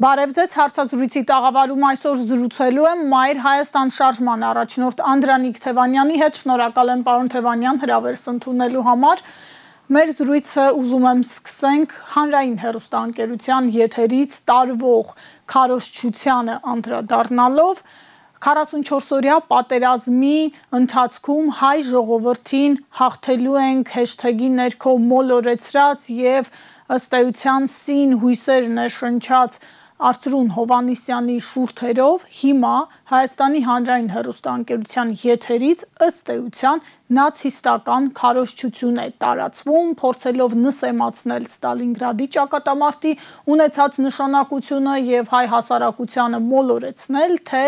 Բարև ձեզ, հարցազրույցի տաղավարում այսօր զրուցելու եմ Մայր Հայաստան շարժման առաջնորդ Անդրանիկ Թևանյանի հետ։ Շնորհակալ եմ պարոն Թևանյան հրավերս ընդունելու համար։ Մեր զրույցը ուզում եմ սկսենք հանրային հեռուստաընկերության եթերից տարվող քարոզչությանը անդրադառնալով 44-օրյա պատերազմի ընթացքում հայ ժողովրդին հաղթելու ենք հեշթեգի ներքո մոլորեցրած եւ ըստ էության սին հույսեր ներշնչած Արծրուն Հովհաննիսյանի շուրթերով հիմա Հայաստանի հանրային հեռուստաընկերության եթերից ըստ էության նացիստական քարոզչություն է տարածվում, փորձելով նսեմացնել Ստալինգրադի ճակատամարտի ունեցած նշանակությունը եւ հայ հասարակությանը մոլորեցնել, թե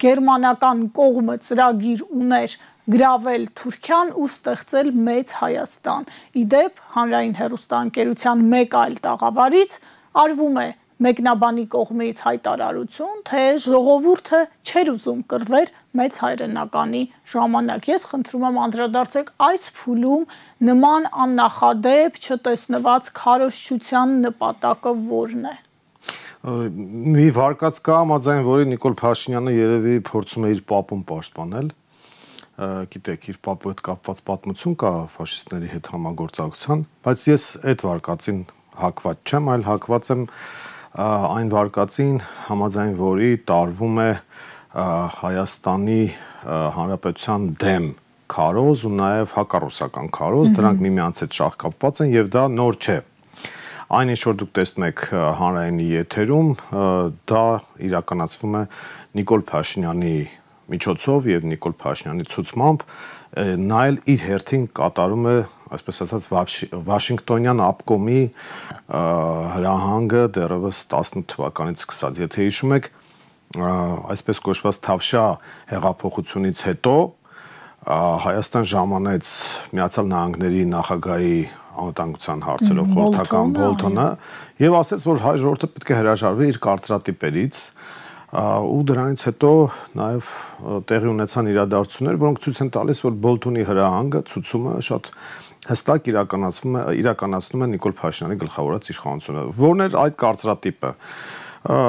գերմանական կողմը ծրագիր ուներ գրավել Թուրքիան ու ստեղծել մեծ Հայաստան։ Իդեպ հանրային հեռուստաընկերության մեկ այլ տաղավարից արվում է մեկնաբանի կողմից հայտարարություն, թե ժողովուրդը չէր ուզում կռվեր մեծ հայրենականի ժամանակ։ Ես խնդրում եմ անդրադարձեք այս փուլում նման աննախադեպ չտեսնված քարոզչության նպատակը որն է։ Մի վարկած կա համաձայն, որի Նիկոլ Փաշինյանը երևի փորձում է իր պապուն պաշտպանել։ Գիտեք, իր պապու հետ կապված պատմություն կա ֆաշիստների հետ համագործակցության, բայց ես այդ վարկածին հակված չեմ, այլ հակված եմ այն վարկածին, համաձայն որի տարվում է Հայաստանի Հանրապետության դեմ քարոզ ու նաև հակառուսական քարոզ, դրանք միմյանց հետ շահկապված են եւ դա նոր չէ։ Այն ինչ որ դուք տեսնում եք հանրայինի եթերում, դա իրականացվում է Նիկոլ Փաշինյանի միջոցով եւ Նիկոլ Փաշինյանի ցուցմամբ, նա էլ իր հերթին կատարում է, այսպես ասած, Վաշինգտոնյան ապկոմի հրահանգը դեռևս 18 թվականից սկսած, եթե հիշում եք, այսպես կոչված Թավշյա հեղափոխությունից հետո Հայաստան ժամանեց Միացյալ Նահանգների նախագահի անվտանգության հարցերով խորհրդական Բոլթոնը եւ ասաց, որ հայ ժողովուրդը պետք է հրաժարվի իր կարծրատիպերից ու դրանից հետո նաև տեղի ունեցան իրադարձություններ, որոնք ցույց են տալիս, որ Բոլթոնի հրահանգը ցուցումը շատ հստակ իրականացնում է Նիկոլ Փաշինյանի գլխավորած իշխանությունը։ Որն էր այդ կարծրատիպը։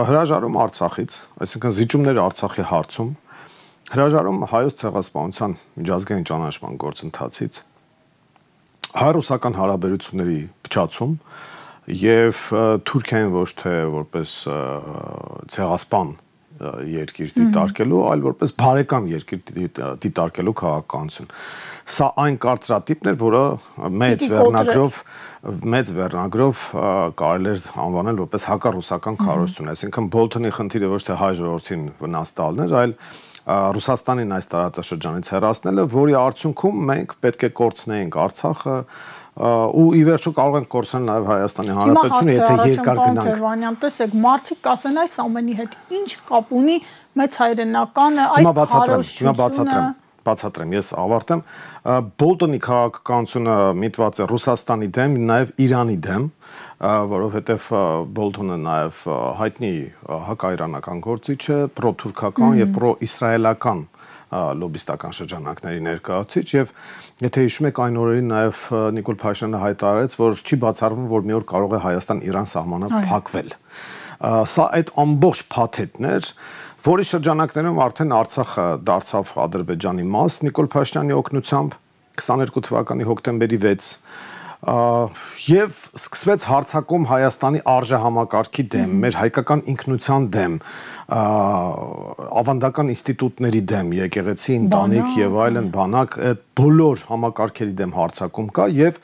Հրաժարում Արցախից, այսինքն զիջումներ Արցախի հարցում, հրաժարում հայոց ցեղասպանության միջազգային ճանաչման գործընթացից, հայ-ռուսական հարաբերությունների փչացում եւ Թուրքիային ոչ թե որպես ցեղասպան երկիր դիտարկելու, այլ որպես բարեկամ երկիր դիտարկելու քաղաքականություն։ Սա այն կարծրատիպն էր, որը մեծ վերնագրով կարելի էր անվանել որպես հակառուսական քարոզություն, այսինքն Բոլթոնի խնդիրը ոչ թե հայ ժողովրդին վնաս տալն էր, այլ Ռուսաստանին այս տարածաշրջանից հեռացնելը, որի արդյունքում մենք պետք է կորցնեինք Արցախը ու ի վերջո կարող ենք կորցնել նաև Հայաստանի Հանրապետությունը, եթե երկար գնանք։ Թևանյան, տեսեք, մարդիկ կասեն այս ամենի հետ ինչ կապ ունի մեծ հայրենականը, այդ քարոզչությունը։ Բացատրեմ, ես ավարտեմ։ Բոլտոնի քաղաքականությունը միտված է Ռուսաստանի դեմ, նաև Իրանի դեմ, որովհետև Բոլթոնը նաև հայտնի հակաիրանական գործիչ է, պրո-թուրքական եւ պրո-իսրայելական լոբիստական շրջանակների ներկայացուցիչ եւ եթե հիշում եք այն օրերին նաեւ Նիկոլ Փաշինյանը հայտարարեց, որ չի բացառվում, որ մի օր կարող է Հայաստան-Իրան սահմանը փակվել։ Սա այդ ամբողջ փաթեթն էր, որի շրջանակներում արդեն Արցախը դարձավ Ադրբեջանի մաս Նիկոլ Փաշինյանի օգնությամբ 22 թվականի հոկտեմբերի 6 եւ սկսվեց հարձակում Հայաստանի արժեհամակարգի դեմ, մեր հայկական ինքնության դեմ, ավանդական ինստիտուտների դեմ, եկեղեցի, ընտանիք եւ այլն, բանակ, այդ բոլոր համակարգերի դեմ հարձակում կա եւ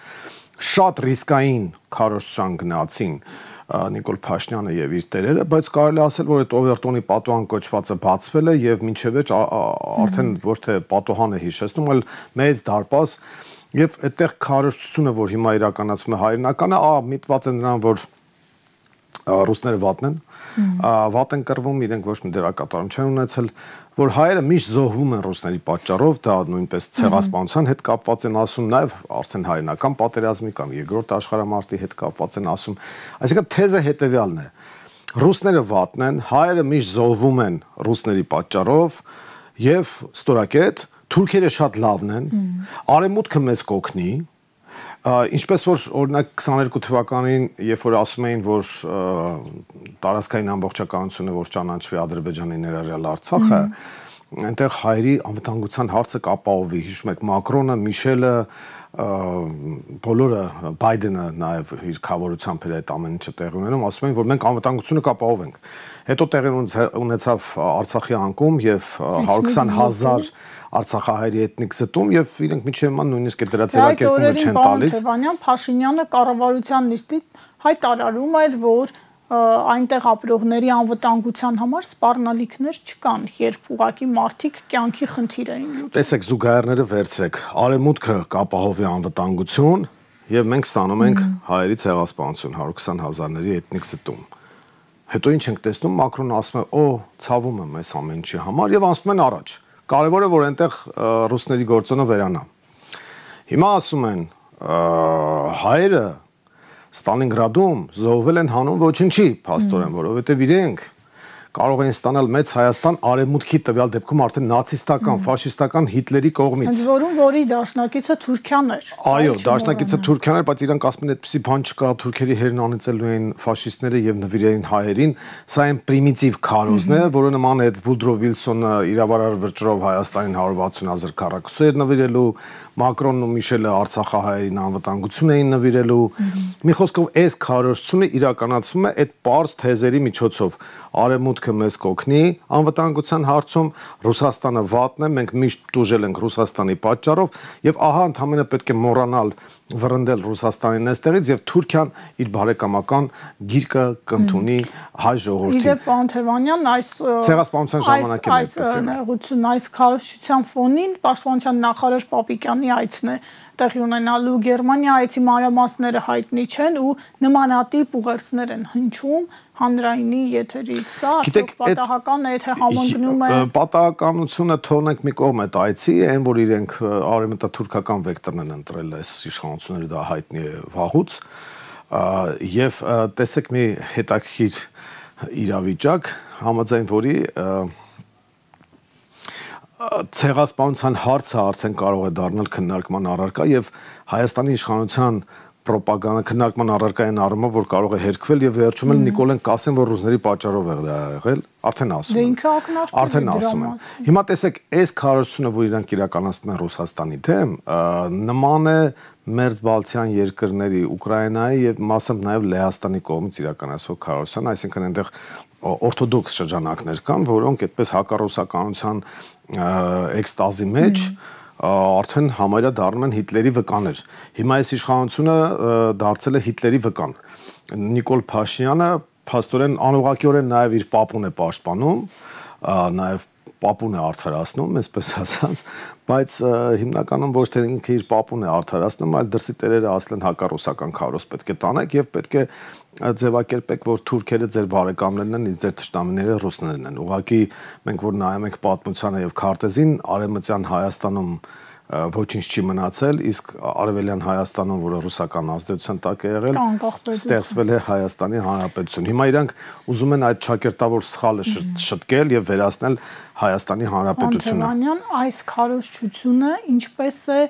շատ ռիսկային քարոզչության գնացին Նիկոլ Փաշինյանը եւ իր տերերը, բայց կարելի ասել, որ այդ Օվերտոնի պատոհան կոչվածը բացվել է եւ մինչեւ էջ արդեն ոչ թե պատոհան է հիշեցնում, այլ մեծ դարպաս եւ այդտեղ քարոզչությունը, որ հիմա իրականացվում է հայրենականը, միտված է նրան, որ ռուսները վատ են կռվում, իրենք ոչ մի դերակատարում չեն ունեցել, որ հայերը միշտ զոհվում են ռուսների պատճառով, դա նույնպես ցեղասպանության հետ կապված են ասում, նաև արդեն հայրենական պատերազմի կամ երկրորդ աշխարհամարտի հետ կապված են ասում։ Այսինքն թեզը հետեւյալն է. ռուսները վատն են, հայերը միշտ զոհվում են ռուսների պատճառով եւ ստորակետ թուրքերը շատ լավն են, արևմուտքը մեզ կօգնի, Ինչպես որ օրինակ 22 թվականին, երբ որ ասում էին, որ տարածքային ամբողջականությունը որ ճանաչվի Ադրբեջանի ներառյալ Արցախը, այնտեղ հայերի անվտանգության հարցը կապահովի։ Հիշում եք Մակրոնը, Միշելը, բոլորը, Բայդենը նաև իր քավորությամբ էր այդ ամեն ինչը տեղի ունենում, ասում էին, որ մենք անվտանգությունը կապահովենք։ Հետո տեղի ունեցավ Արցախի անկում եւ 120,000 Արցախահայերի էթնիկ զտում եւ իրենք միջև ման նույնիսկ այդ դրա ձևակերպումը չեն տալիս։ Թևանյան Փաշինյանը կառավարության նիստից հայտարարում էր, որ այնտեղ ապրողների անվտանգության համար սպառնալիքներ չկան, երբ ուղղակի մարդիկ կյանքի խնդիր էին լուծում։ Տեսեք, զուգահեռները վերցրեք, արևմուտքը կապահովի անվտանգություն եւ մենք ստանում ենք հայերի ցեղասպանություն 120,000-ների էթնիկ զտում։ Հետո ինչ ենք տեսնում, Մակրոնը ասում է, «Օ, ցավում եմ այս ամեն ինչի համար» եւ անցնում են առաջ։ Կարևորը որ այնտեղ ռուսների գործոնը վերանա։ Հիմա ասում են հայերը Ստալինգրադում զոհվել են հանուն ոչնչի, փաստորեն, որովհետև իրենք կարող են ստանալ մեծ Հայաստան արևմուտքի տվյալ դեպքում արդեն նացիստական, ֆաշիստական Հիտլերի կողմից։ Հենց որում որի դաշնակիցը Թուրքիան էր։ Այո, դաշնակիցը Թուրքիան էր, բայց իրանք ասում են այդպիսի բան չկա, թուրքերի հերն անիծելու էին ֆաշիստները եւ նվիրեին հայերին, սա այն պրիմիտիվ քարոզն է, որը նման է այդ Վուդրո Վիլսոնը իրավարար վճռով Հայաստանին 160,000 քառակուսեր նվիրելու, Մակրոնն ու Միշելը Արցախահայերին անվտանգություն էին նվիրելու։ Մի խոսքով այս քարոզությունը իրականացվում է այդ պարզ թեզերի միջոցով։ Արևմուտքը մեզ կօգնի անվտանգության հարցում, Ռուսաստանը վատն է, մենք միշտ տուժել ենք Ռուսաստանի պատճառով եւ ահա ընդհանրապես պետք է մոռանալ վռնդել Ռուսաստանին այստեղից եւ Թուրքիան իր բարեկամական գիրկը կընդունի հայ ժողովրդին։ Իդեպ Անթևանյան այս ցեղասպանության ժամանակ է նեղություն այս քարոզչության ֆոնին պաշտպանության նախարար Պապիկյանի այցն է տեղի ունենալու Գերմանիա, այցի մանրամասները հայտնի չեն ու նմանատիպ ուղերձներ են հնչում հանրայինի եթերից։ Սա արդյոք պատահական է, թե համընկնում է։ Պատահականությունը թողնենք մի կողմ այդ այցի, այն որ իրենք արևմտաթուրքական վեկտորն են ընտրել այս իշխանությունները, դա հայտնի է վաղուց, եւ տեսեք մի հետաքրքիր իրավիճակ, համաձայն որի ցեղասպանության հարցը արդեն կարող է դառնալ քննարկման առարկա եւ Հայաստանի իշխանության պրոպագանդա քննարկման առարկային առումով որ կարող է հերքվել եւ վերջում էլ Նիկոլեն կասեն որ ռուսների պատճառով է դա եղել արդեն ասում են ինքը ակնարկել արդեն ասում են հիմա տեսեք այս քարոզությունը որ իրանք իրականացնում են Ռուսաստանի դեմ նման է մերձբալթյան երկրների Ուկրաինայի եւ մասամբ նաեւ Լեհաստանի կողմից իրականացվող քարոզության այսինքն այնտեղ օրթոդոքս շրջանակներ կան, որոնք այդպես հակառուսականության էքստազի մեջ արդեն համարյա դառնում են Հիտլերի վկաներ։ Հիմա այս իշխանությունը դարձել է Հիտլերի վկան։ Նիկոլ Փաշինյանը փաստորեն անուղղակիորեն նաև իր պապուն է պաշտպանում, նաև պապուն է արդարացնում, այսպես ասած, բայց հիմնականում ոչ թե ինքը իր պապուն է արդարացնում, այլ դրսի տերերը ասել են հակառուսական քարոզ պետք է տանեք եւ պետք է ձևակերպեք, որ թուրքերը ձեր բարեկամներն են, իսկ ձեր թշնամիները ռուսներն են։ Ուղղակի մենք որ նայում ենք պատմությանը եւ քարտեզին, արևմտյան Հայաստանում ոչինչ չի մնացել, իսկ արևելյան Հայաստանում, որը ռուսական ազդեցության տակ է եղել, ստեղծվել է Հայաստանի Հանրապետություն։ Հիմա իրանք ուզում են այդ ճակերտավոր սխալը շտկել եւ վերացնել Հայաստանի Հանրապետությունը։ Անթևանյան, այս քարոզչությունը ինչպես է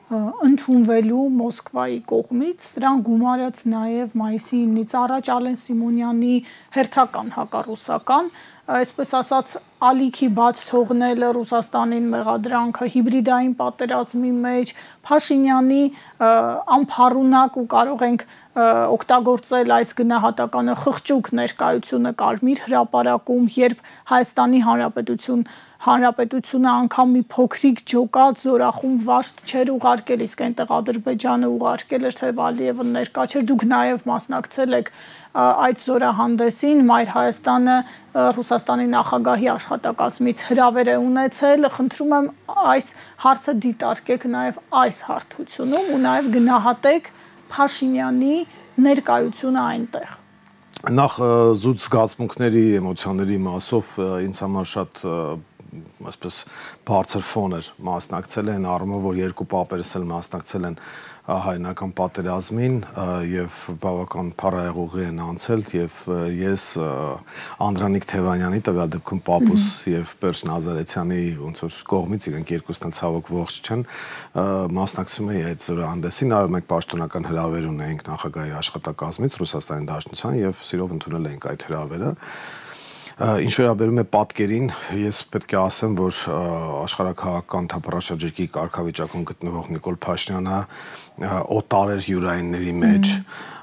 ընդունվելու Մոսկվայի կողմից, սրան գումարած նաև մայիսի 9-ից առաջ Ալեն Սիմոնյանի հերթական հակառուսական, այսպես ասած ալիքի բաց թողնելը Ռուսաստանին մեղադրանքը հիբրիդային պատերազմի մեջ, Փաշինյանի անփառունակ ու կարող ենք օգտագործել այս գնահատականը խղճուկ ներկայությունը Կարմիր հրապարակում, երբ Հայաստանի Հանրապետությունը անգամ մի փոքրիկ ջոկատ զորախում վաշտ չէր ուղարկել, իսկ այնտեղ Ադրբեջանը ուղարկել էր, թե Ալիևը ներկա չէր, դուք նաև մասնակցել եք այդ զորահանդեսին, Մայր Հայաստանը Ռուսաստանի նախագահի աշխատակազմից հրավեր է ունեցել, խնդրում եմ այս հարցը դիտարկեք նաև այս հարթությունում ու նաև գնահատեք Փաշինյանի ներկայությունը այնտեղ։ Նախ զուտ զգացմունքների, էմոցիաների մասով ինձ համար շատ այսպես բարձր ֆոն էր մասնակցել են առումով, որ երկու պապերս էլ մասնակցել են հայնական պատերազմին եւ բավական փառահեղուղի են անցել եւ ես Անդրանիկ Թևանյանի տվյալ դեպքում պապուս եւ Պերճ Նազարեթյանի ոնց որ կողմից իրենք երկուսն ցավոք ողջ չեն մասնակցում էի այդ զորահանդեսին այո մենք պաշտոնական հրավեր ունեինք նախագահի աշխատակազմից Ռուսաստանի Դաշնության եւ սիրով ընդունել էինք այդ հրավերը Ինչ վերաբերում է պատկերին, ես պետք է ասեմ, որ աշխարհաքաղաքական թափառաշրջիկի կարգավիճակում գտնվող Նիկոլ Փաշինյանը օտար էր յուրայինների մեջ,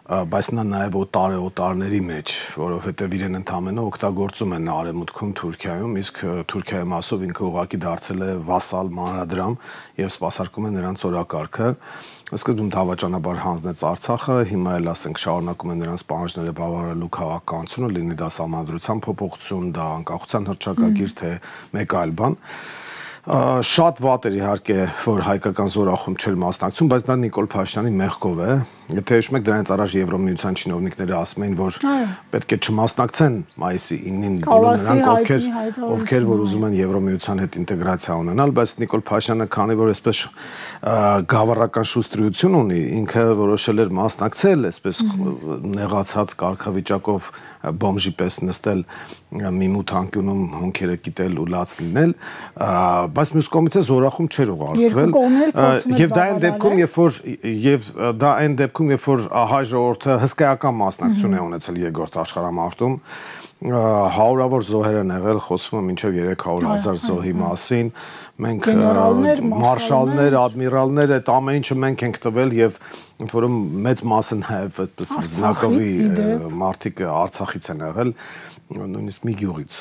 բայց նա նաև օտար է օտարների մեջ, որովհետև իրեն ընդամենը օգտագործում են արևմուտքում Թուրքիայում, իսկ Թուրքիայի մասով ինքը ուղղակի դարձել է վասալ մանրադրամ եւ սպասարկում է նրանց օրակարգը։ Սկզբում դավաճանաբար հանձնեց Արցախը, հիմա էլ ասենք շարունակում է նրանց պահանջները բավարարելու քաղաքականությունը, լինի դա սահմանադրության փոփոխություն, դա անկախության հռչակագիր, թե մեկ այլ բան։ Շատ վատ էր իհարկե, որ հայկական զորախումբ չէր մասնակցում, բայց դա Նիկոլ Փաշինյանի մեղքով է։ Եթե հիշում եք, դրանից առաջ Եվրոմիության չինովնիկները ասում էին, որ պետք է չմասնակցեն մայիսի 9-ին բոլոր նրանք, ովքեր որ ուզում են Եվրոմիության հետ ինտեգրացիա ունենալ, բայց Նիկոլ Փաշինյանը, քանի որ այսպես գավառական շուստրություն ունի, ինքը որոշել էր մասնակցել, այսպես նեղացած կարգավիճակով բոմժի պես նստել մի մութ անկյունում հոնքերը կիտել ու լաց լինել, բայց մյուս կողմից է զորախումբ չէր ուղարկվել եւ դա այն դեպքում երբ որ հայ ժողովուրդը հսկայական մասնակցություն է ունեցել երկրորդ աշխարհամարտում հարյուրավոր զոհեր են եղել, խոսվում է մինչև 300,000 զոհի մասին, մենք մարշալներ, ադմիրալներ, այդ ամեն ինչը մենք ենք տվել եւ ընդ որում մեծ մասը նաեւ այդպես զնակովի մարդիկ Արցախից են եղել, նույնիսկ մի գյուղից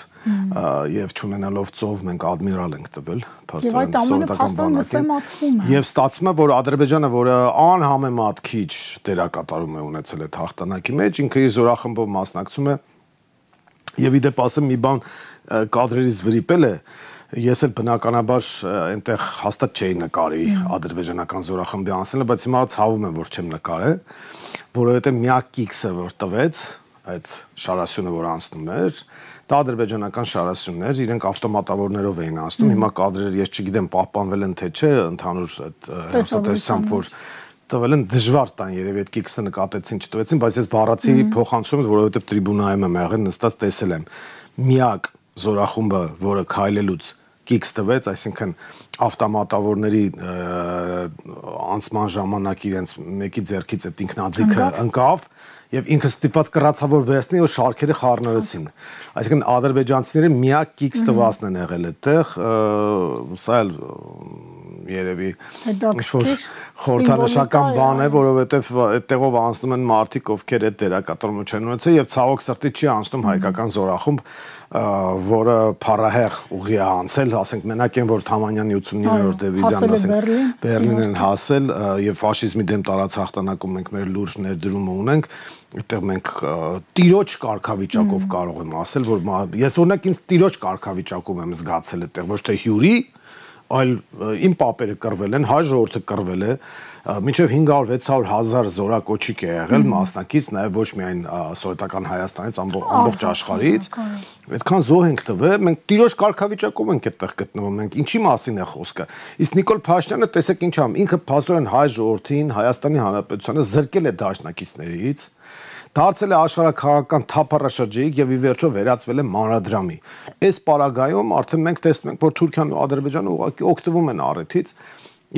եւ չունենալով ծով մենք ադմիրալ ենք տվել սովետական բանակին եւ ստացվում է որ Ադրբեջանը որը անհամեմատ քիչ դերակատարում է ունեցել այդ հաղթանակի մեջ ինքը իր զորախմբով մասնակցում է եւ իդեպ ասեմ մի բան կադրերից վրիպել է ես էլ բնականաբար այնտեղ հաստատ չէի նկարի ադրբեջանական զորախմբի անցնելը բայց հիմա ցավում եմ որ չեմ նկարել որովհետեւ միակ կիքսը որ տվեց այդ շարասյունը որ անցնում էր դա ադրբեջանական շարասյունն էր իրենք ավտոմատավորներով էին անցնում հիմա կադրերը ես չգիտեմ պահպանվել են թե չէ ընդհանուր այդ հաստատությամբ որ տվել են դժվար տան երևի այդ կիքսը նկատեցին չտվեցին բայց ես բառացի փոխանցում եմ որովհետև տրիբունայում եմ եղել նստած տեսել եմ միակ զորախումբը որը քայլելուց կիքս տվեց այսինքն ավտոմատավորների անցման ժամանակ իրենց մեկի ձեռքից այդ ինքնաձիգը ընկավ եւ ինքը ստիպված կռացավ որ վերցնի ու շարքերը խառնվեցին այսինքն ադրբեջանցիները միակ կիքս տվածն են եղել այդտեղ սա էլ երևի ինչ-որ խորհրդանշական բան է, որովհետև այդտեղով անցնում են մարդիկ, ովքեր այդ դերակատարումը չեն ունեցել եւ ցավոք սրտի չի անցնում հայկական զորախումբ, որը փառահեղ ուղի է անցել, ասենք մենակ են որ Թամանյանի 89-րդ դիվիզիան ասենք Բերլին են հասել եւ ֆաշիզմի դեմ տարած հաղթանակում մենք մեր լուրջ ներդրումը ունենք, այդտեղ մենք տիրոջ կարգավիճակով կարող եմ ասել, որ ես օրինակ ինձ տիրոջ կարգավիճակում եմ զգացել այդտեղ, ոչ թե հյուրի այլ իմ պապերը կռվել են, հայ ժողովուրդը կռվել է, մինչև 500-600 հազար զորակոչիկ է եղել մասնակից, նաև ոչ միայն սովետական Հայաստանից, ամբողջ աշխարհից, այդքան զոհ ենք տվել, մենք տիրոջ կարգավիճակում ենք այդտեղ գտնվում, մենք ինչի մասին է խոսքը։ Իսկ Նիկոլ Փաշինյանը տեսեք ինչ ամ, ինքը փաստորեն հայ ժողովրդին, Հայաստանի Հանրապետությանը զրկել է դաշնակիցներից դարձել է աշխարհաքաղաքական թափառաշրջիկ եւ ի վերջո վերածվել է մանրադրամի։ Այս պարագայում արդեն մենք տեսնում ենք, որ Թուրքիան ու Ադրբեջանը ուղղակի օգտվում են առիթից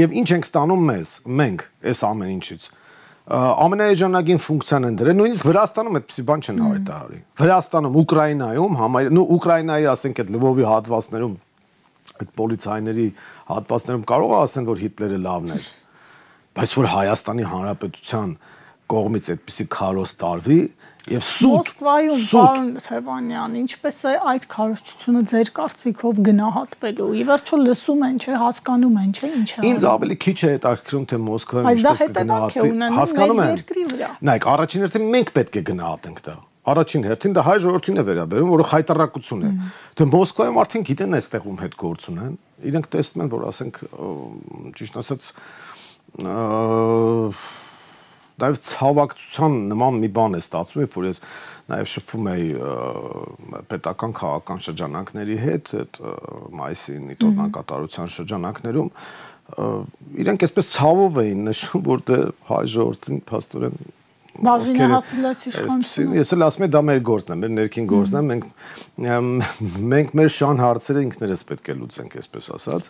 եւ ինչ ենք ստանում մենք այս ամեն ինչից։ Ամենաեժանագին ֆունկցիան են դրել, նույնիսկ Վրաստանում այդպիսի բան չեն հայտարարի։ Վրաստանում, Ուկրաինայում, Ուկրաինայի ասենք այդ Լվովի հատվածներում այդ պոլիցայիների հատվածներում կարող է ասեն, որ Հիտլերը լավն էր, բայց որ Հայաստանի Հանրապետության կողմից այդպիսի քարոզ տարվի եւ Մոսկվայում պարոն Թևանյան ինչպես է այդ քարոզչությունը ձեր կարծիքով գնահատվելու ի վերջո լսում են չէ հասկանում են չէ ինչ է ինձ ավելի քիչ է հետաքրքրում թե Մոսկվայում ինչպես կգնահատվի հասկանում են նայեք առաջին հերթին մենք պետք է գնահատենք դա առաջին հերթին դա հայ ժողովրդին է վերաբերում որը խայտարակություն է թե Մոսկվայում արդեն գիտեն այստեղում հետ գործ ունեն իրենք տեսնում են որ ասենք ճիշտ ասած նաև ցավակցության նման մի բան է ստացվում, երբ որ ես նաև շփվում էի պետական քաղաքական շրջանակների հետ, այդ մայիսի նիտնակատարության շրջանակներում, իրենք այսպես ցավով էին նշում, որ դե հայ ժողովրդին փաստորեն բաժին է հասցրած իշխանությունը։ Ես էլ ասում եմ դա մեր գործն է, մեր ներքին գործն է, մենք մեր շան հարցերը ինքներս պետք է լուծենք, այսպես ասած։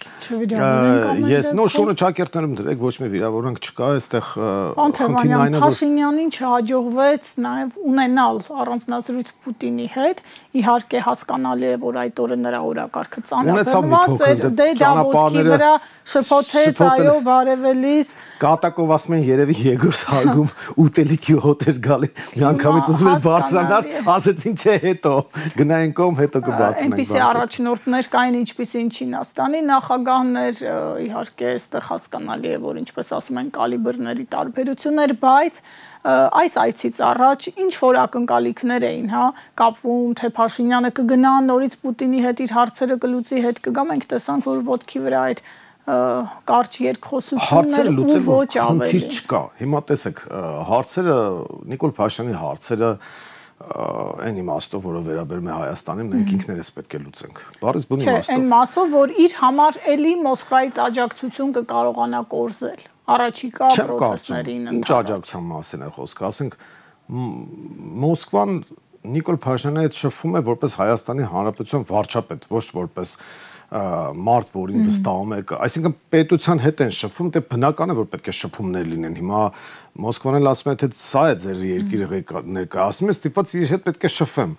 Ես նո շունը ճակերտներում դրեք, ոչ մի վիրավորանք չկա, այստեղ խնդիրն այն է, որ Փաշինյանին չհաջողվեց նաև ունենալ առանձնազրույց Պուտինի հետ, իհարկե հասկանալի է, որ այդ օրը նրա օրակարգը ծանրաբեռնված էր, դե դա ոտքի վրա շփոթեց, այո, բարևելիս։ Կատակով ասում են երևի Եգոր Սարգում ուտելիքի հոտ էր գալի, միանգամից ուզում էր բարձրանալ, ասեցին չէ հետո, գնային կողմ, հետո կբարձրանանք։ Այնպիսի առաջնորդներ կային, ինչպիսին Չինաստանի նախագահն էր, իհարկե այստեղ հասկանալի է, որ ինչպես ասում են կալիբրների տարբերություններ, բայց այս այցից առաջ ինչ որ ակնկալիքներ էին, հա, կապվում, թե Փաշինյանը կգնա նորից Պուտինի հետ իր հարցերը կլուծի, հետ կգա, մենք տեսանք, որ ոտքի վրա այդ կարճ երկխոսություններ ու ոչ ավելի։ Խնդիր չկա։ Հիմա տեսեք, հարցերը Նիկոլ Փաշինյանի հարցերը այն իմաստով, որը վերաբերում է Հայաստանին, մենք ինքներս պետք է լուծենք։ Բարես բուն իմաստով։ Չէ, այն մասով, որ իր համար էլի Մոսկվայից աջակցություն կկարողանա կորզել առաջիկա process-ներին։ Ինչ աջակցության մասին է խոսքը, ասենք Մոսկվան Նիկոլ Փաշինյանի հետ շփվում է որպես Հայաստանի Հանրապետության վարչապետ, ոչ որպես մարդ, որին վստահում եք, այսինքն պետության հետ են շփվում, դե բնական է, որ պետք է շփումներ լինեն։ Հիմա Մոսկվան էլ ասում է, թե սա է ձեր երկիրը ներկայացնում, ես ստիպված իր հետ պետք է շփվեմ։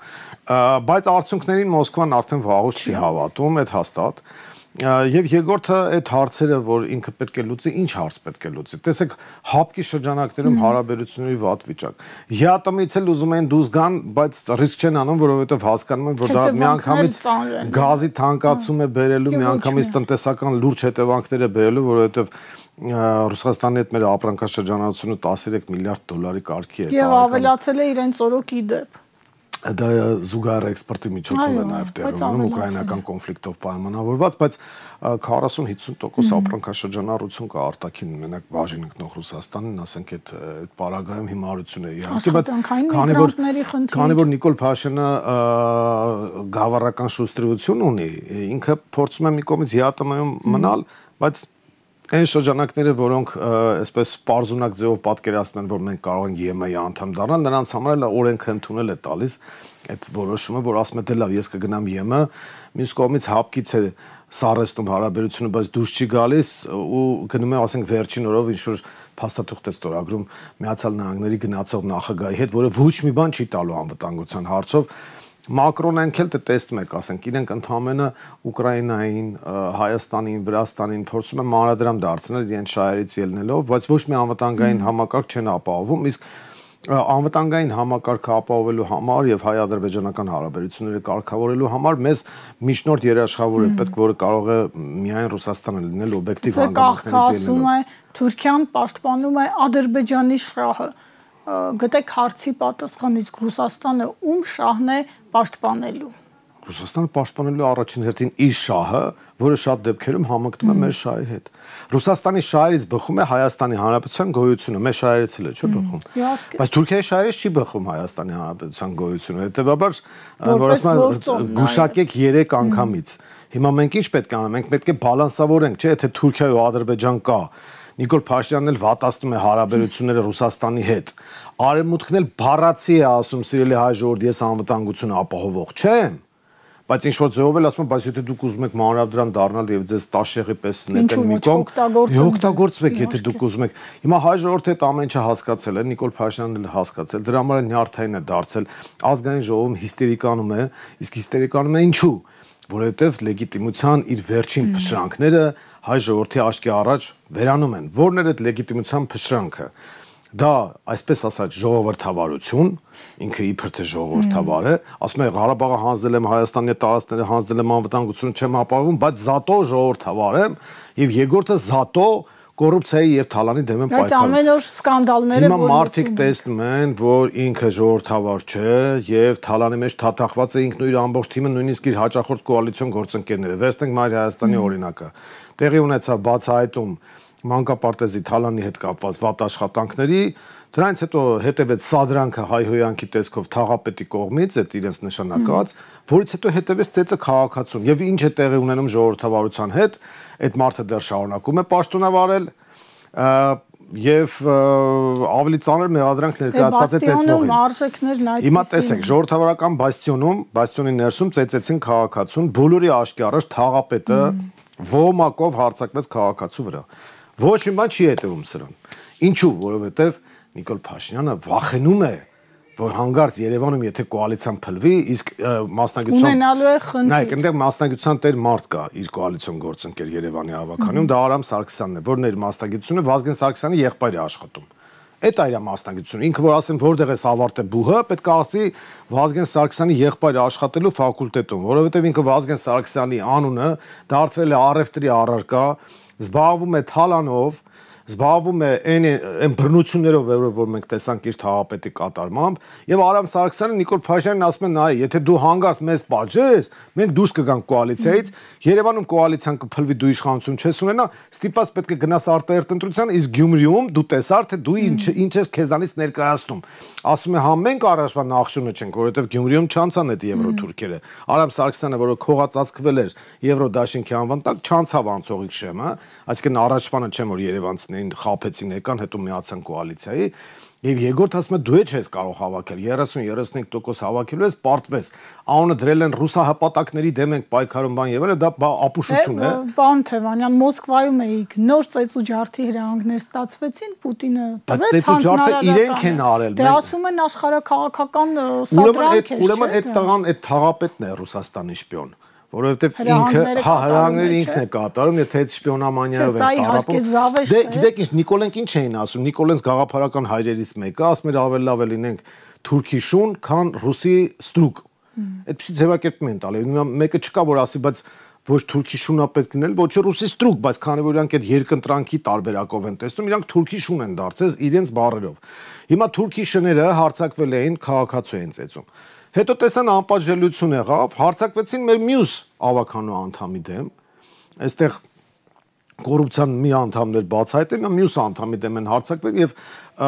Բայց արդյունքներին Մոսկվան արդեն վաղուց չի հավատում, այդ հաստատ։ Եվ երկրորդը այդ հարցերը, որ ինքը պետք է լուծի, ինչ հարց պետք է լուծի։ Տեսեք, հապկի շրջանակներում հարաբերությունների վատ վիճակ։ ՀԱՏՄ-ից էլ ուզում են դուրս գան, բայց ռիսկ չեն անում, որովհետև հասկանում են, որ դա միանգամից գազի թանկացում է բերելու, միանգամից տնտեսական լուրջ հետևանքներ է բերելու, որովհետև Ռուսաստանի հետ մեր ապրանքաշրջանառությունը 13 միլիարդ դոլարի կարգի է։ Եվ ավելացել է իրենց օրոքի դեպ։ Դա զուգահեռ էքսպորտի միջոցով է նաև տեղի ունենում ուկրաինական կոնֆլիկտով պայմանավորված, բայց 40-50% ապրանքաշրջանառություն կա արտաքին մենակ բաժին ընկնող Ռուսաստանին, ասենք այդ պարագայում հիմարություն է իհարկե, բայց քանի որ Նիկոլ Փաշինյանը գավառական շուստրություն ունի, ինքը փորձում է մի կողմից ՀԱՏՄ-ում մնալ, բայց այն շրջանակները, որոնք այսպես պարզունակ ձևով պատկերացնեն, որ մենք կարող ենք ԵՄ-ի անդամ դառնալ, նրանց համար էլ օրենքը ընդունել է տալիս այդ որոշումը, որ ասում է դե լավ, ես կգնամ ԵՄ, մյուս կողմից հապկից է սառեցնում հարաբերությունը, բայց դուրս չի գալիս ու գնում է, ասենք, վերջին օրով ինչ որ փաստաթուղթ է ստորագրում Միացյալ Նահանգների գնացող նախագահի հետ, որը ոչ մի բան չի տալու անվտանգության հարցով։ Մակրոնը ընկել թե տեսնում եք, ասենք, իրենք ընդհանրապես Ուկրաինային, Հայաստանին, Վրաստանին փորձում են մանրադրամ դարձնել իրենց շահերից ելնելով, բայց ոչ մի անվտանգային համակարգ չեն ապահովում, իսկ անվտանգային համակարգը ապահովելու համար եւ հայ-ադրբեջանական հարաբերությունները կարգավորելու համար մեզ միջնորդ երաշխավորը պետք, որը կարող է միայն Ռուսաստանը լինել օբյեկտիվ հանգամանքներից ելնելով։ Թուրքիան պաշտպանում է Ադրբեջանի շահը։ Գտեք հարցի պատասխան, իսկ Ռուսաստանը ում շահն է պաշտպանելու։ Ռուսաստանը պաշտպանելու առաջին հերթին իր շահը, որը շատ դեպքերում համընկնում է մեր շահի հետ։ Ռուսաստանի շահերից բխում է Հայաստանի Հանրապետության գոյությունը, մեր շահերից էլ է, չէ՞ բխում։ Բայց Թուրքիայի շահերից չի բխում Հայաստանի Հանրապետության գոյությունը, հետեւաբար որ ասում գուշակեք 3 անգամից։ Հիմա մենք ինչ պետք է անենք, մենք պետք է բալանսավորենք, չէ՞, թե Թուրքիա ու Ադրբեջան կա։ Նիկոլ Փաշինյանն էլ վատացնում է հարաբերությունները Ռուսաստանի հետ։ Արևմուտքն էլ բառացի է ասում, սիրելի հայ ժողովուրդ, ես անվտանգություն ապահովող չեմ, բայց ինչ որ ձևով էլ ասում եմ, բայց եթե դուք ուզում եք մանրադրամ դառնալ եւ ձեզ տաշեղի պես նետել մի կողմ, օգտագործվեք, եթե դուք ուզում եք։ Հիմա հայ ժողովուրդը այդ ամեն ինչը հասկացել է, Նիկոլ Փաշինյանն էլ հասկացել, դրա համար նյարդային է դարձել, ազգային ժողովում հիստերիկանում է, իսկ հիստերիկանում է ինչու, որովհետեւ լեգիտիմության իր վերջին փշրանքները հայ ժողովրդի աչքի առաջ վերանում են։ Որն էր այդ լեգիտիմության փշրանքը։ Դա, այսպես ասած, ժողովրդավարություն, ինքը իբր թե ժողովրդավար է, ասում է Ղարաբաղը հանձնել եմ, Հայաստանի տարածքները հանձնել եմ, անվտանգություն չեմ ապահովում, բայց զատո ժողովրդավար եմ, եւ երկրորդը զատո կոռուպցիայի եւ թալանի դեմ եմ պայքարում։ Բայց ամեն օր սկանդալները, որ մարդիկ տեսնում են, որ ինքը ժողովրդավար չէ եւ թալանի մեջ թաթախված է ինքն ու իր ամբողջ թիմը, նույնիսկ իր հաջախորդ կոալիցիոն գործընկերները։ Վերցնենք Մայր Հայաստանի օրինակը։ Տեղի ունեցավ բացահայտում մանկապարտեզի Թալանի հետ կապված վատ աշխատանքների, դրանից հետո հետևեց սադրանքը հայհոյանքի տեսքով թաղապետի կողմից, այդ իրենց նշանակած, որից հետո հետևեց ծեծը քաղաքացուն եւ ինչ է տեղի ունենում ժողովրդավարության հետ, այդ մարդը դեռ շարունակում է պաշտոնավարել եւ ավելի ծանր մեղադրանք ներկայացված է ծեծողին։ Հիմա տեսեք, ժողովրդավարական բաստիոնի ներսում ծեծեցին քաղաքացուն, բոլորի աչքի առաջ թաղապետը ոմակով հարձակվեց քաղաքացու վրա։ Ոչ մի բան չի հետևում սրան։ Ինչու՞, որովհետեւ Նիկոլ Փաշինյանը վախենում է, որ հանգարց Երևանում եթե կոալիցիան փլվի, իսկ մասնագիտության ունենալու է խնդիր։ Նայեք, այնտեղ մասնագիտության տեր մարդ կա, իր կոալիցիոն գործընկեր Երևանի հավաքանում, դա Արամ Սարգսյանն է, որն իր մասնագիտությունը Վազգեն Սարգսյանի եղբայրը աշխատում։ Այդ այրա մասնագիտությունը, ինքը որ ասեն որտեղ է ավարտել բուհը, պետք է ասի Վազգեն Սարգսյանի եղբայրը աշխատելու ֆակուլտետում, որովհետև ինքը Վազգեն Սարգսյանի անունը դարձրել է առևտրի առարկա, զբաղվում է թալանով, զբաղվում է այն բռնություններով, որ մենք տեսանք իր թաղապետի կատարմամբ, եւ Արամ Սարգսյանը Նիկոլ Փաշինյանին ասում է՝ նայ, եթե դու հանգարց մեզ պատժես, մենք դուրս կգանք կոալիցիայից, Երևանում կոալիցիան կփլվի, դու իշխանություն չես ունենա, ստիպած պետք է գնաս արտահերտ ընտրության, իսկ Գյումրիում դու տեսար, թե դու ինչ ես քեզանից ներկայացնում։ Ասում է՝ հա մենք առաջվա նախշունը չենք, որովհետեւ Գյումրիում չանցան այդ եվրոթուրքերը։ Արամ Սարգսյանը, որը քողածածկվել էր Եվրոդաշինքի անվան տակ, չանցավ անցողիկ շեմը, այսինքն առաջվանը չեմ որ Երևանցիներին խափեցին եկան, հետո միացան կոալիցիայի, եւ երկրորդ ասում է դու չես կարող հավաքել 30-35% հավաքելու ես պարտվես անունը դրել են ռուսահպատակների դեմ ենք պայքարում բան եւ այլն, դա ապուշություն է։ Պարոն Թևանյան, Մոսկվայում էիք, նոր ծեծու ջարդի հրահանգներ ստացվեցին, Պուտինը տվեց հանձնարարական։ Իրենք են արել։ Դե ասում են աշխարհաքաղաքական սադրանք է։ Ուրեմն այդ տղան, այդ թաղապետն է Ռուսաստանի շպիոն, որովհետև ինքը հրահանգները ինքն է կատարում, եթե այդ շպիոնամանիայով է տարապում։ Դե գիտեք ինչ, Նիկոլենք ինչ էին ասում, Նիկոլենց գաղափարական հայրերից մեկը ասում էր ավելի լավ է լինենք թուրքի շուն, քան ռուսի ստրուկ։ Այդպեսի ձևակերպում են տալի։ Մեկը չկա որ ասի, բայց ոչ թուրքի շունա պետք լինել, ոչ ռուսի ստրուկ, բայց քանի որ իրանք այդ երկընտրանքի տարբերակով են տեսնում, իրանք թուրքի շուն են դարձել իրենց բառերով։ Հիմա թուրքի շները հարձակվել էին քաղաքացու են ծեծում։ Հետո տեսան անպատժելիություն եղավ, հարձակվեցին մեր մյուս ավականու անդամի դեմ, այստեղ կոռուպցիան մի անդամներ բացահայտել, մյուս անդամի դեմ են հարձակվել եւ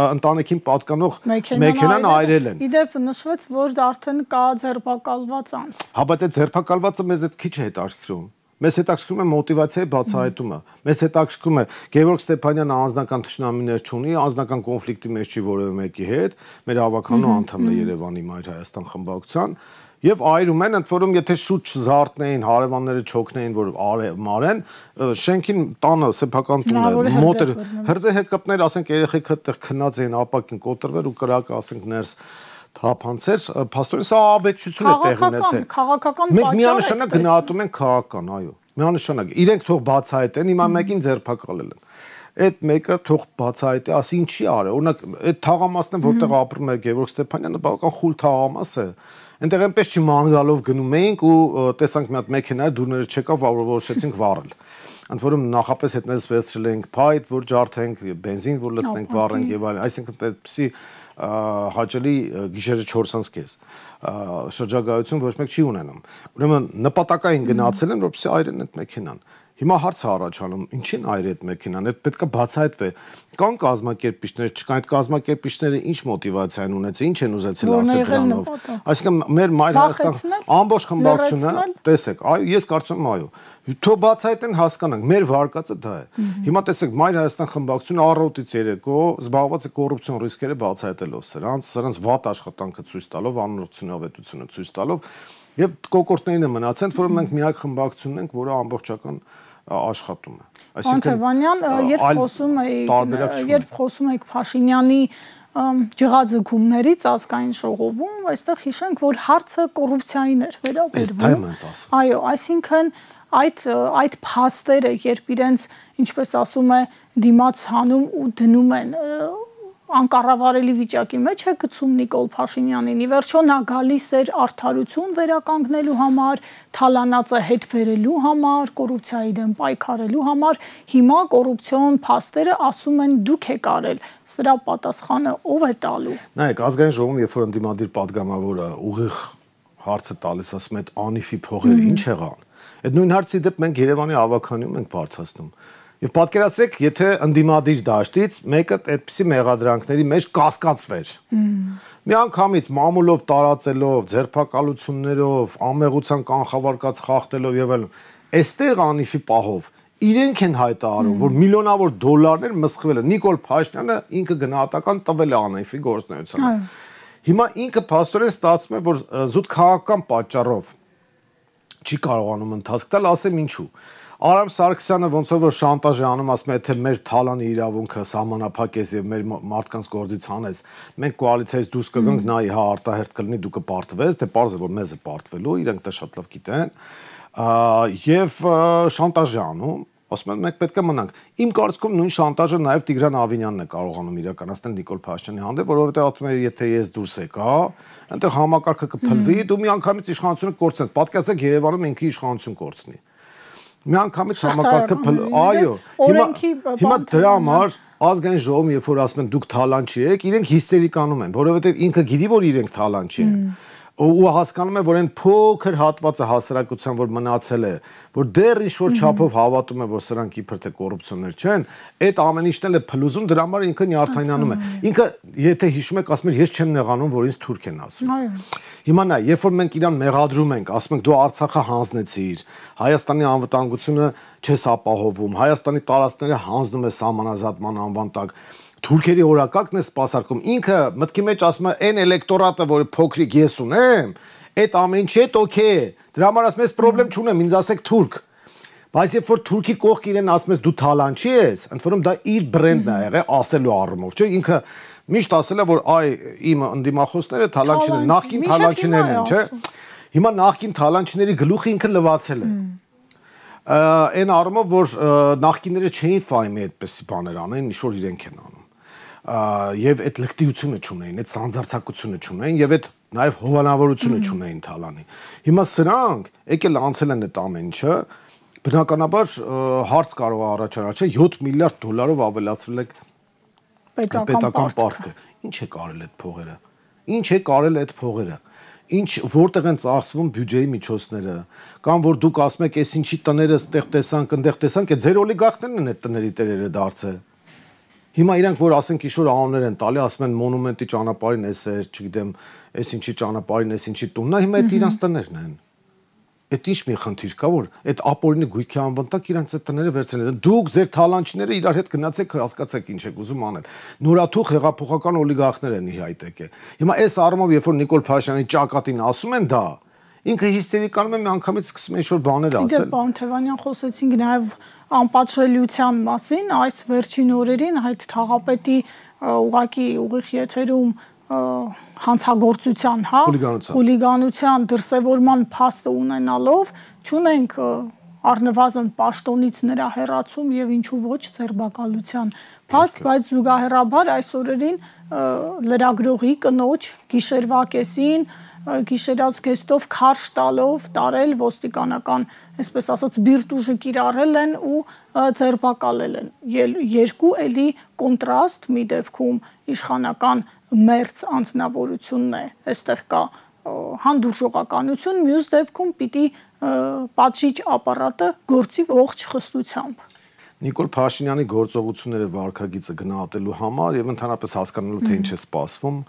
ընտանիքին պատկանող մեքենան այրել են։ Իդեպ նշվեց, որ դա արդեն կա ձերբակալված անձ։ Հա, բայց այդ ձերբակալվածը մեզ այդ քիչ է հետաքրքրում։ Մեզ հետաքրքրում է մոտիվացիայի բացահայտումը։ Մեզ հետաքրքրում է Գևորգ Ստեփանյանը անձնական թշնամիներ չունի, անձնական կոնֆլիկտի մեջ չի որևէ մեկի հետ, մեր հավաքանու անդամն է Երևանի Մայր Հայաստան խմբակցության, եւ այրում են, ընդ որում եթե շուտ չզարթնեին, հարևանները չօգնեին, որ մարեն, շենքին տանը սեփական տունը, մոտեր, հրդեհեկապներ, ասենք երեխեք այդտեղ քնած էին, ապակին կոտրվել ու կրակը ասենք ներս թափանցեր, փաստորեն սա աբեկչություն է տեղի ունեցել։ Քաղաքական մենք միանշանակ գնահատում ենք քաղաքական, այո, միանշանակ։ Իրենք թող բացահայտեն, հիմա մեկին ձերբակալել են։ Այդ մեկը թող բացահայտի, ասի ինչի արել։ Օրինակ, այդ թաղամասն է, որտեղ ապրում է Գևորգ Ստեփանյանը, բավական խուլ թաղամաս է։ Այնտեղ այնպես չի մանգալով գնում էինք ու տեսանք մի հատ մեքենա դուրները չեկավ, որոշեցինք վառել։ Ընդ որում նախապես հետնես վերցրել ենք փայտ, որ ջարդենք, բենզին, որ լցնենք, վառենք եւ այլն, այսինքն այդպեսի հաճելի գիշերը 4:30 շրջագայություն ոչ մեկ չի ունենում։ Ուրեմն նպատակային գնացել են, որպեսզի այրեն այդ մեքենան։ Հիմա հարցը առաջանում, ինչին այր այդ մեքենան, այդ պետք է բացահայտվի։ Կան կազմակերպիչներ, չկան այդ կազմակերպիչները ինչ մոտիվացիա են ունեցել, ինչ են ուզեցել ասել դրանով։ Այսինքն մեր Մայր Հայաստան ամբողջ խմբակցությունը, տեսեք, այո, ես կարծում եմ այո։ Թող բացահայտեն հասկանանք, մեր վարկածը դա է։ Հիմա տեսեք, Մայր Հայաստան խմբակցությունը առավոտից երեկո զբաղված է կոռուպցիոն ռիսկերը բացահայտելով սրանց վատ աշխատանքը ցույց տալով, անօրինությունավետությունը ցույց տալով եւ կոկորտներին է մնացել, որը մենք միակ խմբակցությունն ենք, որը ամբողջական աշխատում է։ Այսինքն երբ խոսում եք Փաշինյանի ջղաձգումներից ազգային ժողովում, այստեղ հիշենք, որ հարցը կոռուպցիային էր վերաբերվում։ Այո, այսինքն այդ փաստերը, երբ իրենց, ինչպես ասում է, դիմաց հանում ու դնում են անկառավարելի վիճակի մեջ է գցում Նիկոլ Փաշինյանին։ Ի վերջո նա գալիս էր արդարություն վերականգնելու համար, թալանածը հետ բերելու համար, կոռուպցիայի դեմ պայքարելու համար։ Հիմա կոռուպցիոն փաստերը ասում են դուք եք արել։ Սրա պատասխանը ով է տալու։ Նայեք, ազգային ժողովում, երբ որ ընդդիմադիր падգամավորը ուղիղ հարցը տալիս, ասում է այդ անիֆի փողերը ինչ եղան։ Այդ նույն հարցի դեպ մենք Երևանի ավականիում ենք բարձրացնում։ Եվ պատկերացրեք, եթե ընդդիմադիր դաշտից մեկը այդպիսի մեղադրանքների մեջ կասկածվեր։ Միանգամից մամուլով տարածելով, ձերբակալություններով, ամեղության կանխավարկած խախտելով եւ այլն, այստեղ անիֆի պահով իրենք են հայտարարում, որ միլիոնավոր դոլարներ մսխվել են։ Նիկոլ Փաշինյանը ինքը գնահատական տվել է անիֆի գործունեությանը։ Հիմա ինքը փաստորեն ստացվում է, որ զուտ քաղաքական պատճառով չի կարողանում ընթացք տալ, ասեմ ինչու։ Արամ Սարգսյանը ոնց որ շանտաժ է անում, ասում է, թե մեր թալանի իրավունքը սահմանափակես եւ մեր մարդկանց գործից հանես, մենք կոալիցիայից դուրս կգանք, նայ հա արտահերթ կլինի, դու կպարտվես, դե պարզ է որ մեզ է պարտվելու, իրենք դա շատ լավ գիտեն, եւ շանտաժ է անում, ասում են մենք պետք է մնանք։ Իմ կարծիքով նույն շանտաժը նաեւ Տիգրան Ավինյանն է կարողանում իրականացնել Նիկոլ Փաշինյանի հանդեպ, որովհետեւ ասում է, եթե ես դուրս եկա, այնտեղ համակարգը կփլվի, դու միանգամից իշխանությունը կորցնես։ Պատկերացեք Երևանում ինքը իշխանություն կորցնի։ Միանգամից համակարգը այո, հիմա դրա համար ազգային ժողովը երբ որ ասում են դուք թալան չեք, իրենք հիստերիկանում են, որովհետև ինքը գիտի որ իրենք թալան չեն։ Ու հասկանում է, որ այն փոքր հատվածը հասարակության, որ մնացել է, որ դեռ ինչ-որ չափով հավատում է, որ սրանք իբր թե կոռուպցիոներ չեն, այդ ամեն ինչն էլ է փլուզում, դրա համար ինքը նյարդայնանում է։ Ինքը, եթե հիշում եք, ասում էր, ես չեմ նեղանում, որ ինձ թուրք են ասում։ Հիմա նա, երբ որ մենք իրան մեղադրում ենք, ասում ենք դու Արցախը հանձնեցիր, Հայաստանի անվտանգությունը չես ապահովում, Հայաստանի տարածքները հանձնում է սահմանազատման անվան տակ, թուրքերի օրակարգն է սպասարկում, ինքը մտքի մեջ ասում է այն էլեկտորատը, որ փոքրիկ ես ունեմ, այդ ամեն ինչի հետ օքեյ է, դրա համար ասում ես պրոբլեմ չունեմ, ինձ ասեք թուրք, բայց երբ որ թուրքի կողք իրեն ասում ես դու թալանչի ես, ընդ որում դա իր բրենդն է եղել ասելու առումով, չէ՞, ինքը միշտ ասել է, որ այ իմ ընդդիմախոսները թալանչիներ, նախկին թալանչիներն են, չէ՞։ Հիմա նախկին թալանչիների գլուխը ինքը լվացել է։ Այն առումով, որ նախկինները չէին ֆայմի այդպեսի բաներ անեն, ինչ որ իրենք են անում։ Եվ այդ լկտիությունը չունեին, այդ սանձարձակությունը չունեին եւ այդ նաեւ հովանավորությունը չունեին թալանի։ Հիմա սրանք եկել անցել են այդ ամեն ինչը, բնականաբար հարց կարող է առաջանալ, չէ, 7 միլիարդ դոլարով ավելացրել եք պետական պարտքը։ Ինչ է կարել այդ փողերը։ Ինչ է կարել այդ փողերը։ Ինչ որտեղ են ծախսվում բյուջեի միջոցները, կամ որ դուք ասում եք, այս ինչի տները ստեղ տեսանք, այնտեղ տեսանք, այդ ձեր օլիգարխներն են այդ տների տերերը դարձել։ Հիմա իրանք որ ասենք ինչ-որ անուններ են տալի, ասում են մոնումենտի ճանապարհին էս է, չգիտեմ, այս ինչի ճանապարհին, այս ինչի տունն է, հիմա այդ իրանց տներն են։ Այդ ինչ մի խնդիր կա, որ այդ ապօրինի գույքի անվան տակ իրանց այդ տները վերցրել են։ Դուք ձեր թալանչիները իրար հետ գնացեք, հասկացեք ինչ եք ուզում անել։ Նորաթուխ հեղափոխական օլիգարխներ են իհայտեք է։ Հիմա այս առումով երբ որ Նիկոլ Փաշինյանի ճակատին ասում են դա, ինքը հիստերիկանում է միանգամից սկսում է ինչ-որ բաներ ասել։ Դե պարոն Թևանյան, խոսեցինք նաև անպատժելիության մասին, այս վերջին օրերին այդ թաղապետի ուղակի ուղիղ եթերում հանցագործության, հա, խուլիգանության դրսևորման փաստը ունենալով չունենք առնվազն պաշտոնից նրա հեռացում եւ ինչու ոչ ձերբակալության փաստ, բայց զուգահեռաբար այս օրերին լրագրողի կնոջ գիշերվա կեսին գիշերած գեստով քարշ տալով տարել ոստիկանական, այսպես ասած, բիրտուժը կիրառել են ու ձերբակալել են։ Երկու էլի կոնտրաստ մի դեպքում իշխանական մերձ անձնավորությունն է, այստեղ կա հանդուրժողականություն, մյուս դեպքում պիտի պատժիչ ապարատը գործի ողջ խստությամբ։ Նիկոլ Փաշինյանի գործողությունները վարքագիծը գնահատելու համար եւ ընդհանրապես հասկանալու թե ինչ է սպասվում,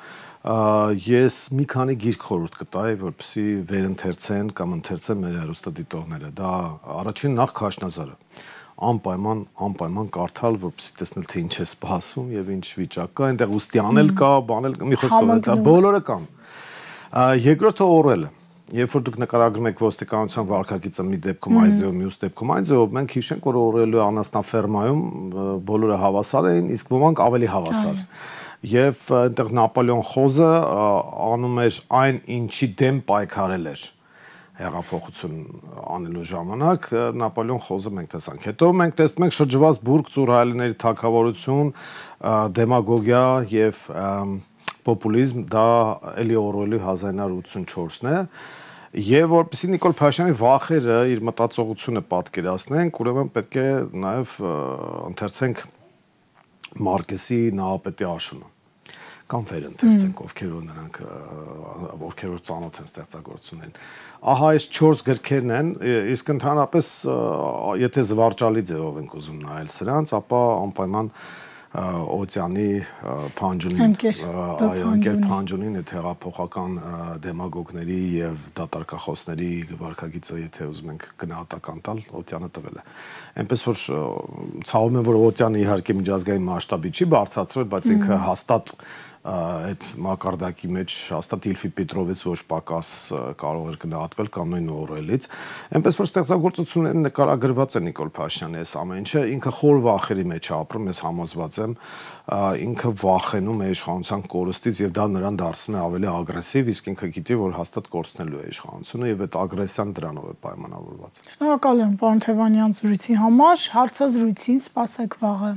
ես մի քանի գիրք խորհուրդ կտայի, որպեսզի վերընթերցեն կամ ընթերցեն մեր հեռուստադիտողները։ Դա առաջին նախ Քաշնազարը։ Անպայման կարդալ, որպեսզի տեսնել թե ինչ է սպասվում եւ ինչ վիճակ կա, այնտեղ ուստիանել կա, բանել, մի խոսքով դա բոլորը կան։ Երկրորդը Օրվելը։ Երբ որ դուք նկարագրում եք ոստիկանության վարքագիծը մի դեպքում այզեով, մյուս դեպքում այնձեով, մենք հիշենք, որ Օրվելի անասնաֆերմայում բոլորը հավասար էին, իսկ ոմանք ավելի հավասար։ Եվ այնտեղ Նապոլեոն Խոզը անում էր այն, ինչի դեմ պայքարել էր հեղափոխություն անելու ժամանակ, Նապոլեոն Խոզը մենք տեսանք։ Հետո մենք տեսնում ենք շրջված բուրգ ծուրհայելների թագավորություն, դեմագոգիա եւ պոպուլիզմ, դա էլի Օրվելի 1984-ն է։ Եվ որպեսզի Նիկոլ Փաշինյանի վախերը իր մտածողությունը պատկերացնենք, ուրեմն պետք է նաև ընթերցենք Մարկեսի Նահապետի աշունը։ կամ վերընթերցենք, ովքեր որ նրանք ովքեր որ ծանոթ են ստեղծագործություններին։ Ահա այս 4 գրքերն են, իսկ ընդհանրապես եթե զվարճալի ձևով ենք ուզում նայել սրանց, ապա անպայման Օտյանի Փանջունին, այո, ընկեր Փանջունին այդ հեղափոխական դեմագոգների եւ դատարկախոսների վարքագիծը, եթե ուզում ենք գնահատական տալ, Օտյանը տվել է։ Այնպես որ ցավում եմ, որ Օտյանը իհարկե միջազգային մասշտաբի չի բարձրացրել, բայց ինքը հաստատ այդ մակարդակի մեջ հաստատ Իլֆի Պետրովից ոչ պակաս կարող էր գնահատվել կամ նույն Օրվելից։ Այնպես որ ստեղծագործությունները նկարագրված է Նիկոլ Փաշինյանի այս ամեն ինչը, ինքը խոր վախերի մեջ է ապրում, ես համոզված եմ, ինքը վախենում է իշխանության կորստից եւ դա նրան դարձնում է ավելի ագրեսիվ, իսկ ինքը գիտի, որ հաստատ կորցնելու է իշխանությունը եւ այդ ագրեսիան դրանով է պայմանավորված։ Շնորհակալ եմ, պարոն Թևանյան, զրույցի համար, հարցազրույցին սպասեք վաղը։